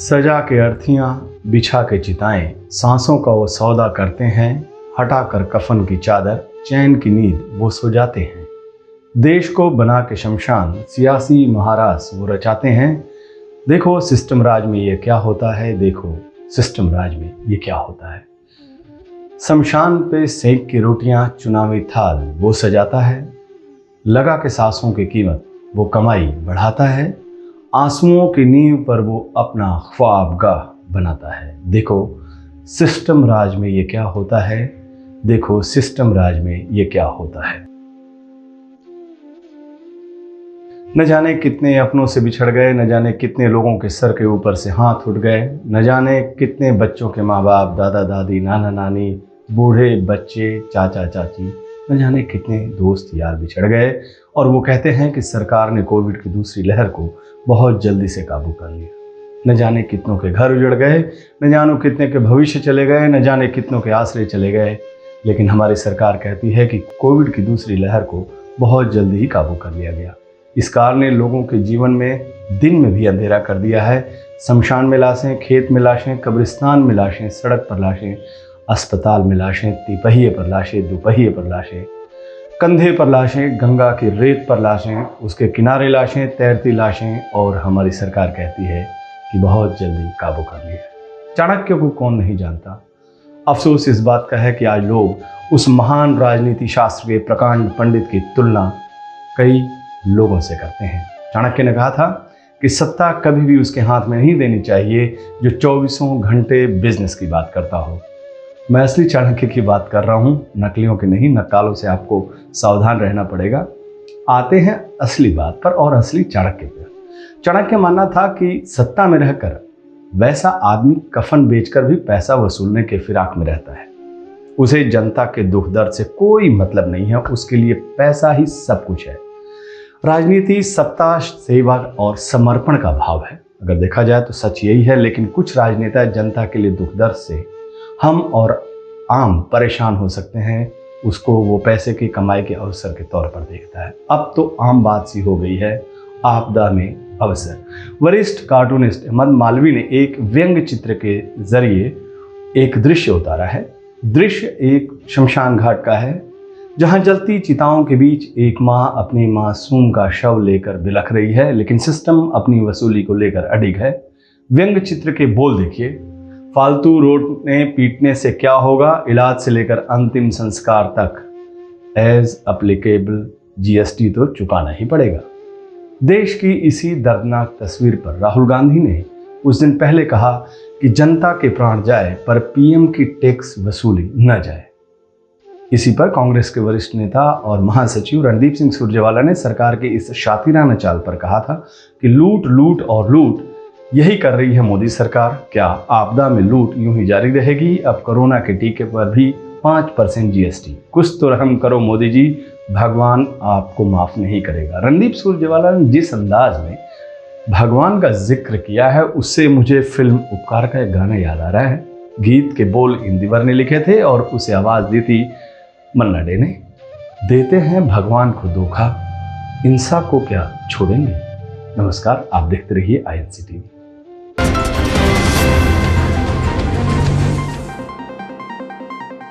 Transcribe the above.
सजा के अर्थियां बिछा के चिताएं, सांसों का वो सौदा करते हैं, हटाकर कफन की चादर, चैन की नींद वो सो जाते हैं। देश को बना के शमशान, सियासी महाराज वो रचाते हैं। देखो सिस्टम राज में ये क्या होता है, देखो सिस्टम राज में ये क्या होता है। शमशान पे सेंक की रोटियां, चुनावी थाल वो सजाता है। लगा के सांसों की कीमत वो कमाई बढ़ाता है। आंसुओं की नींव पर वो अपना ख्वाबगाह बनाता है। देखो सिस्टम राज में ये क्या होता है, देखो सिस्टम राज में ये क्या होता है। न जाने कितने अपनों से बिछड़ गए, न जाने कितने लोगों के सर के ऊपर से हाथ उठ गए, न जाने कितने बच्चों के माँ बाप, दादा दादी, नाना नानी, बूढ़े बच्चे, चाचा चाची, न जाने कितने दोस्त यार बिछड़ गए। और वो कहते हैं कि सरकार ने कोविड की दूसरी लहर को बहुत जल्दी से काबू कर लिया। न जाने कितनों के घर उजड़ गए, न जानो कितने के भविष्य चले गए, न जाने कितनों के आश्रय चले गए। लेकिन हमारी सरकार कहती है कि कोविड की दूसरी लहर को बहुत जल्दी ही काबू कर लिया गया। इस कार ने लोगों के जीवन में दिन में भी अंधेरा कर दिया है। शमशान में लाशें, खेत में लाशें, कब्रिस्तान में लाशें, सड़क पर लाशें, अस्पताल में लाशें, तिपहिए पर लाशें, दुपहिए पर लाशें, कंधे पर लाशें, गंगा की रेत पर लाशें, उसके किनारे लाशें, तैरती लाशें। और हमारी सरकार कहती है कि बहुत जल्दी काबू कर लिया। चाणक्य को कौन नहीं जानता। अफसोस इस बात का है कि आज लोग उस महान राजनीति शास्त्र के प्रकांड पंडित की तुलना कई लोगों से करते हैं। चाणक्य ने कहा था कि सत्ता कभी भी उसके हाथ में नहीं देनी चाहिए जो 24 घंटे बिजनेस की बात करता हो। मैं असली चाणक्य की बात कर रहा हूँ, नकलियों की नहीं। नकालों से आपको सावधान रहना पड़ेगा। आते हैं असली बात पर और असली चाणक्य पर। चाणक्य मानना था कि सत्ता में रहकर वैसा आदमी कफन बेचकर भी पैसा वसूलने के फिराक में रहता है। उसे जनता के दुख दर्द से कोई मतलब नहीं है, उसके लिए पैसा ही सब कुछ है। राजनीति सत्ता, सेवा और समर्पण का भाव है। अगर देखा जाए तो सच यही है। लेकिन कुछ राजनेता जनता के लिए दुख दर्द से हम और आम परेशान हो सकते हैं, उसको वो पैसे की कमाई के अवसर के तौर पर देखता है। अब तो आम बात सी हो गई है, आपदा में अवसर। वरिष्ठ कार्टूनिस्ट अहमद मालवी ने एक व्यंग्य चित्र के जरिए एक दृश्य उतारा है। दृश्य एक शमशान घाट का है, जहां जलती चिताओं के बीच एक माँ अपने मासूम का शव लेकर बिलख रही है, लेकिन सिस्टम अपनी वसूली को लेकर अडिग है। व्यंग्य चित्र के बोल देखिए। फालतू रोने पीटने से क्या होगा, इलाज से लेकर अंतिम संस्कार तक एज अप्लीकेबल जीएसटी तो चुकाना ही पड़ेगा। देश की इसी दर्दनाक तस्वीर पर राहुल गांधी ने कुछ दिन पहले कहा कि जनता के प्राण जाए पर पीएम की टैक्स वसूली न जाए। इसी पर कांग्रेस के वरिष्ठ नेता और महासचिव रणदीप सिंह सुरजेवाला ने सरकार की इस शातिराना चाल पर कहा था कि लूट लूट और लूट यही कर रही है मोदी सरकार। क्या आपदा में लूट यूं ही जारी रहेगी? अब कोरोना के टीके पर भी 5% जीएसटी। कुछ तो रहम करो मोदी जी, भगवान आपको माफ नहीं करेगा। रणदीप सुरजेवाला ने जिस अंदाज में भगवान का जिक्र किया है, उससे मुझे फिल्म उपकार का एक गाना याद आ रहा है। गीत के बोल इंदिवर ने लिखे थे और उसे आवाज दी थी मन्ना डे ने। देते हैं भगवान को धोखा, इंसान को क्या छोड़ेंगे। नमस्कार, आप देखते रहिए INC TV।